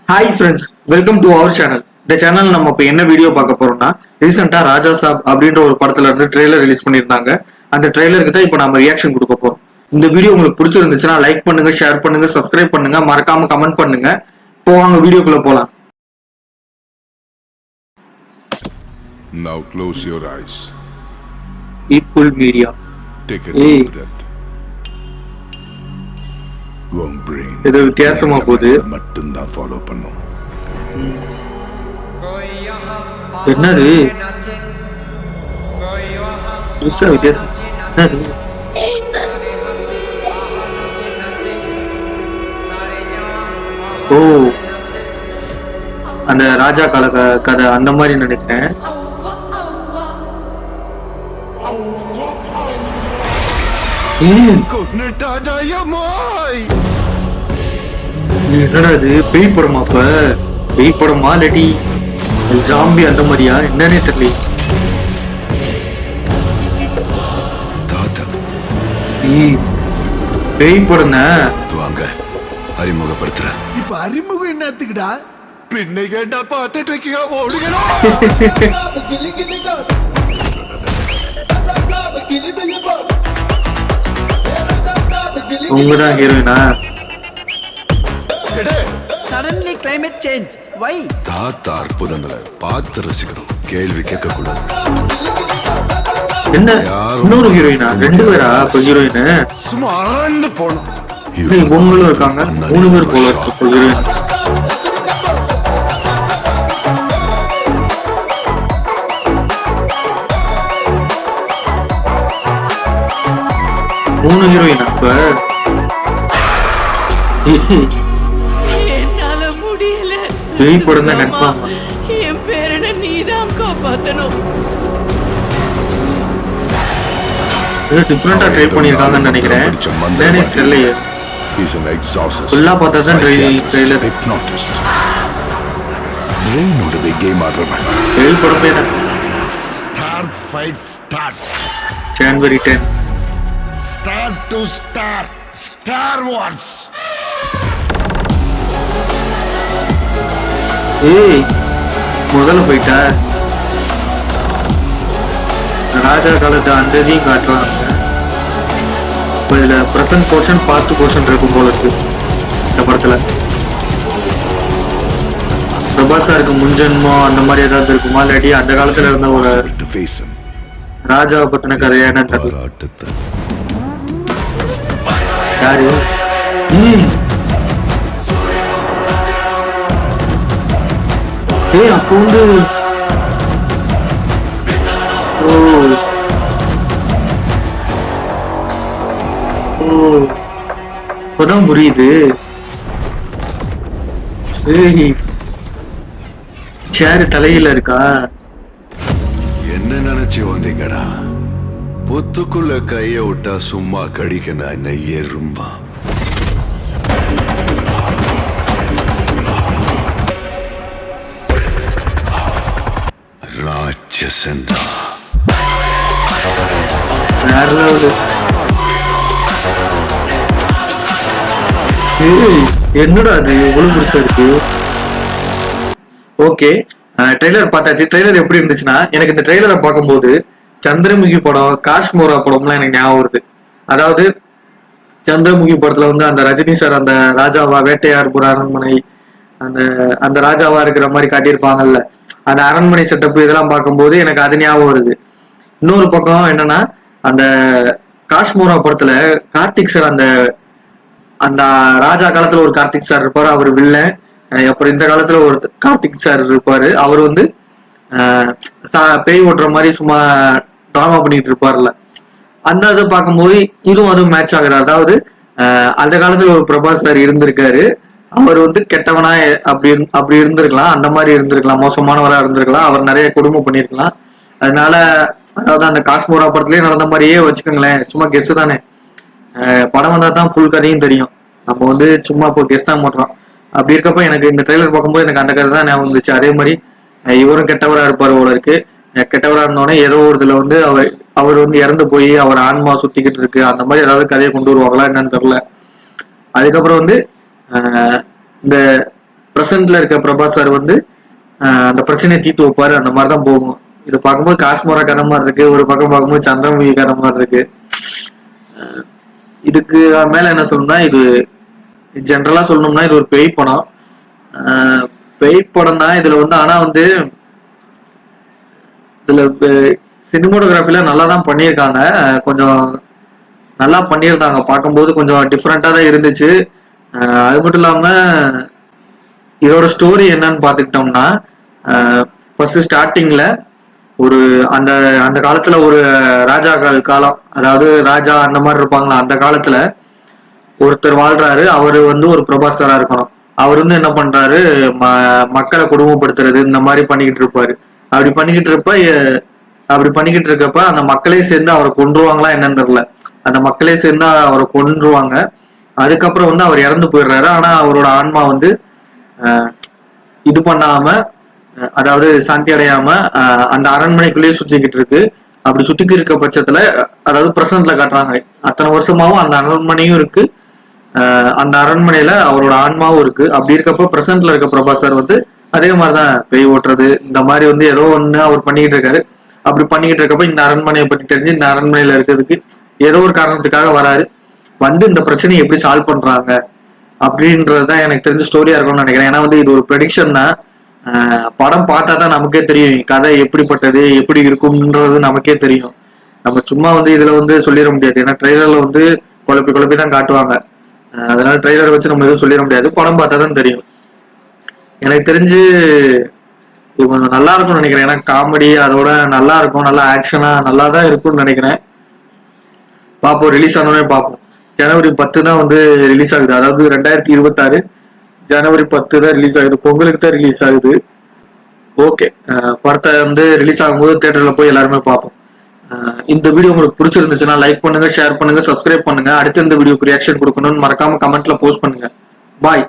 Hi friends, welcome to our channel. இந்த channel நம்ம இப்போ என்ன வீடியோ பார்க்க போறோம்னா, ரீசெண்டா ராஜா சாப் அப்படின்ற ஒரு படத்துல இருந்து ட்ரெய்லர் ரிலீஸ் பண்ணியிருந்தாங்க. அந்த ட்ரெய்லருக்கு தான் இப்போ நம்ம ரியாக்ஷன் கொடுக்க போறோம். இந்த வீடியோ உங்களுக்கு பிடிச்சிருந்துச்சுன்னா லைக் பண்ணுங்க, ஷேர் பண்ணுங்க, சப்ஸ்கிரைப் பண்ணுங்க, மறக்காம கமெண்ட் பண்ணுங்க. இப்போ வாங்க வீடியோக்குள்ள போலாம். Now close your eyes. Equal media. Take a deep breath. உன் brain இது வித்தியாசமா போகுது. மட்டும்தான் ஃபாலோ பண்ணும். என்னது? புதுசா வித்தியாசம். என்னது? ஓ, அந்த ராஜா கால கதை அந்த மாதிரி நினைக்கிறேன். என்னடா இது? பேய் படமா? அப்ப பேய் படமா இல்லாட்டி ஜாம்பி அந்த மாதிரியா என்னன்னே தெரியல. பேய் படம் வாங்க அறிமுகப்படுத்துறேன். இப்ப அறிமுகம் என்னத்துக்குடா? பின்னை கேட்டா பார்த்துட்டு இருக்கியா? ஓடுகிறோம். உங்கதான் ஹீரோயினா? Suddenly climate change. Why? தாத்தா அற்புதங்களை பார்த்து ரசிக்கணும், கேள்வி கேட்க கூடாது. என்ன இன்னொரு ஹீரோயினா? ரெண்டு பேரா? இப்ப ஹீரோயின் சும்மா ஆழ்ந்து போனோம். பொங்கலும் இருக்காங்க, 3 பேர் போல இருக்கு இப்ப ஹீரோயின். மூணு ஹீரோயின் அப்ப. என்னால முடியல. பேய் படம் தான் கன்ஃபார்ம். என் பேரனை நீதான் காப்பாத்தணும். டிஃபரெண்டா ட்ரை பண்ணிருக்காங்கன்னு நினைக்கிறேன். என்னன்னே தெரியலையே. He's an exorcist. ஃபுல்லா பார்த்தா தான் ட்ரெய்லர். Hypnotist. Brain-ஓட கேம் ஆடுறவன். பேய் படம் பேர் Star fight start. January 10. Star to star. Star Wars. ஏய், முதல்ல போயிட்டா ராஜா காலத்து அந்த இதையும் காட்டுறாங்க. இப்போ இதுல ப்ரெசன்ட் போர்ஷன் பாஸ்ட் போர்ஷன் இருக்கும் போல இருக்கு இந்த படத்துல. பிரபாசாருக்கு முன்ஜென்மம் அந்த மாதிரி ஏதாவது இருக்குமா, இல்லாட்டி அந்த காலத்துல இருந்த ஒரு To face him. ராஜாவை பத்தின கதையா என்னன்னு தெரியல. பாராட்டத்தை யாரு? ஏய், அப்போ வந்து ஓ ஓ இப்பதான் புரியுது. ஏய், சேரு தலையில இருக்கா? என்ன நினைச்சு வந்தீங்கடா? புத்துக்குள்ள கைய விட்டா சும்மா கடிக்க நான் என்ன எறும்பா? ராட்சசன்டா. வேற லெவலு. ஏய், என்னடா அது இவ்வளவு பெருசா இருக்கு? ஓகே, ட்ரெய்லர் பார்த்தாச்சு. ட்ரெய்லர் எப்படி இருந்துச்சுன்னா, எனக்கு இந்த ட்ரெய்லரை பார்க்கும்போது சந்திரமுகி படம், காஷ்மோரா படம்லாம் எனக்கு ஞாபகம் வருது. அதாவது சந்திரமுகி படத்துல வந்து அந்த ரஜினி சார் அந்த ராஜாவா வேட்டையாடுபுற அரண்மனை அந்த அந்த ராஜாவா இருக்கிற மாதிரி காட்டியிருப்பாங்கல்ல, அந்த அரண்மனை செட்டப் இதெல்லாம் பார்க்கும்போது எனக்கு அது ஞாபகம் வருது. இன்னொரு பக்கம் என்னன்னா, அந்த காஷ்மோரா படத்துல கார்த்திக் சார் அந்த அந்த ராஜா காலத்துல ஒரு கார்த்திக் சார் இருப்பாரு, அவர் வில்லன். அப்புறம் இந்த காலத்துல ஒரு கார்த்திக் சார் இருப்பாரு, அவர் வந்து பேய் ஓட்டுற மாதிரி சும்மா டிராமா பண்ணிட்டு இருப்பாருல்ல. அந்த இதை பார்க்கும்போது இதுவும் அதுவும் மேட்ச் ஆகுது. அதாவது அந்த காலத்துல ஒரு பிரபாஸ் சார் இருந்திருக்காரு, அவர் வந்து கெட்டவனா அப்படி இருந்திருக்கலாம், அந்த மாதிரி இருந்திருக்கலாம், மோசமானவரா இருந்திருக்கலாம், அவர் நிறைய கொடுமை பண்ணிருக்கலாம். அதனால அதாவது அந்த காஷ்மோரா படத்துலயே நடந்த மாதிரியே வச்சுக்கோங்களேன். சும்மா கெஸ் தானே, படம் வந்தா தான் ஃபுல் கதையும் தெரியும். நம்ம வந்து சும்மா இப்போ கெஸ் தான் பண்றோம். அப்படி இருக்கப்ப எனக்கு இந்த ட்ரெய்லர் பார்க்கும்போது எனக்கு அந்த கதை தான் ஞாபகம் வந்துச்சு. அதே மாதிரி இவரும் கெட்டவரா இருப்பாரு போல இருக்கு. கெட்டவரா இருந்தோடனே ஏதோ ஒரு இதுல வந்து அவர் வந்து இறந்து போய் அவர் ஆன்மா சுத்திக்கிட்டு இருக்கு, அந்த மாதிரி ஏதாவது கதையை கொண்டு வருவாங்களா என்னன்னு தெரியல. அதுக்கப்புறம் வந்து இந்த பிரசன்ட்ல இருக்க பிரபாஸ் சார் வந்து அந்த பிரச்சனையை தீர்த்து வைப்பாரு. அந்த மாதிரிதான் போகும். இது பார்க்கும்போது காஷ்மோரா கதை மாதிரி இருக்கு, ஒரு பக்கம் பார்க்கும்போது சந்திரமுகி கதை மாதிரி இருக்கு. இதுக்கு மேல என்ன சொல்லணும்னா, இது ஜென்ரலா சொல்லணும்னா இது ஒரு பேய் படம். பேய் படம் தான் இதுல வந்து. ஆனா வந்து இதுல சினிமோட்டோகிராஃபில நல்லா தான் பண்ணியிருக்காங்க. கொஞ்சம் நல்லா பண்ணியிருந்தாங்க, பார்க்கும்போது கொஞ்சம் டிஃப்ரெண்டா தான் இருந்துச்சு. அது மட்டும் இல்லாம இதோட ஸ்டோரி என்னன்னு பாத்துக்கிட்டோம்னா, ஃபர்ஸ்ட் ஸ்டார்டிங்ல ஒரு அந்த அந்த காலத்துல ஒரு ராஜாக்கள் காலம், அதாவது ராஜா அந்த மாதிரி இருப்பாங்களா, அந்த காலத்துல ஒருத்தர் வாழ்றாரு. அவரு வந்து ஒரு பிரபாஸ் சாரா இருக்கணும். அவர் வந்து என்ன பண்றாரு, மக்களை கொடுமைப்படுத்துறது இந்த மாதிரி பண்ணிக்கிட்டு இருப்பாரு. அப்படி பண்ணிக்கிட்டு இருக்கப்ப அந்த மக்களே சேர்ந்து அவரை கொன்றுவாங்களா என்னன்னு தெரியல. அந்த மக்களே சேர்ந்து அவரை கொன்றுவாங்க. அதுக்கப்புறம் வந்து அவர் இறந்து போயிடுறாரு. ஆனா அவரோட ஆன்மா வந்து இது பண்ணாம, அதாவது சாந்தி அடையாம அந்த அரண்மனைக்குள்ளேயே சுத்திக்கிட்டு இருக்கு. அப்படி சுத்திக்கு இருக்க பட்சத்துல, அதாவது பிரசன்ட்ல காட்டுறாங்க, அத்தனை வருஷமாவும் அந்த அரண்மனையும் இருக்கு, அந்த அரண்மனையில அவரோட ஆன்மாவும் இருக்கு. அப்படி இருக்கப்ப பிரசன்ட்ல இருக்க பிரபாஸ் சார் வந்து அதே மாதிரிதான் பேய் ஓட்டுறது இந்த மாதிரி வந்து ஏதோ ஒண்ணு அவர் பண்ணிக்கிட்டு இருக்காரு. அப்படி பண்ணிக்கிட்டு இருக்கப்ப இந்த அரண்மனையை பத்தி தெரிஞ்சு இந்த அரண்மனையில இருக்கிறதுக்கு ஏதோ ஒரு காரணத்துக்காக வராரு. வந்து இந்த பிரச்சனையை எப்படி சால்வ் பண்றாங்க அப்படின்றதுதான் எனக்கு தெரிஞ்ச ஸ்டோரியா இருக்கும்னு நினைக்கிறேன். ஏன்னா வந்து இது ஒரு ப்ரெடிக்ஷன் தான். படம் பார்த்தா தான் நமக்கே தெரியும் கதை எப்படிப்பட்டது, எப்படி இருக்கும்ன்றது நமக்கே தெரியும். நம்ம சும்மா வந்து இதுல வந்து சொல்லிட முடியாது. ஏன்னா ட்ரெய்லர்ல வந்து குழப்பி தான் காட்டுவாங்க. அதனால ட்ரெய்லரை வச்சு நம்ம எதுவும் சொல்லிட முடியாது. படம் பார்த்தா தான் தெரியும். எனக்கு தெரிஞ்சு இது கொஞ்சம் நல்லா இருக்கும்னு நினைக்கிறேன். ஏன்னா காமெடி அதோட நல்லா இருக்கும், நல்லா ஆக்ஷனா நல்லா தான் இருக்கும்னு நினைக்கிறேன். பார்ப்போம், ரிலீஸ் ஆனோடனே பார்ப்போம். ஜனவரி 10 தான் வந்து ரிலீஸ் ஆகுது. அதாவது 2026 ஜனவரி 10 தான் ரிலீஸ் ஆகுது. பொங்கலுக்கு தான் ரிலீஸ் ஆகுது. ஓகே, படத்தை வந்து ரிலீஸ் ஆகும்போது தியேட்டர்ல போய் எல்லாருமே பார்ப்போம். இந்த வீடியோ உங்களுக்கு பிடிச்சிருந்துச்சுன்னா லைக் பண்ணுங்க, ஷேர் பண்ணுங்க, சப்ஸ்கிரைப் பண்ணுங்க. அடுத்து இந்த வீடியோக்கு ரியாக்ஷன் கொடுக்கணும்னு மறக்காம கமெண்ட்ல போஸ்ட் பண்ணுங்க. பாய்.